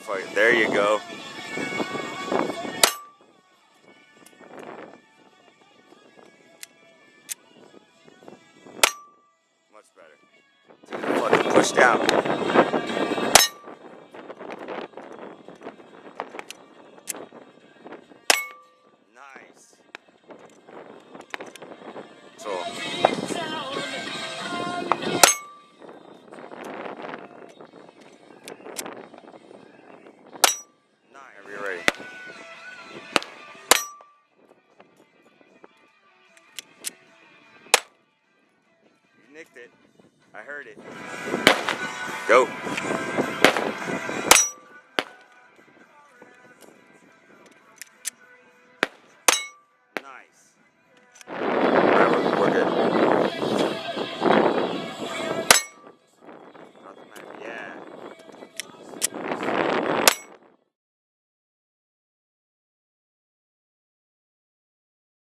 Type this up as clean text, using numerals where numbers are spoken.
motherfucker. There you go. Much better. Fucking push down. Nice. So. Whenever you're ready. You nicked it. I heard it. Go.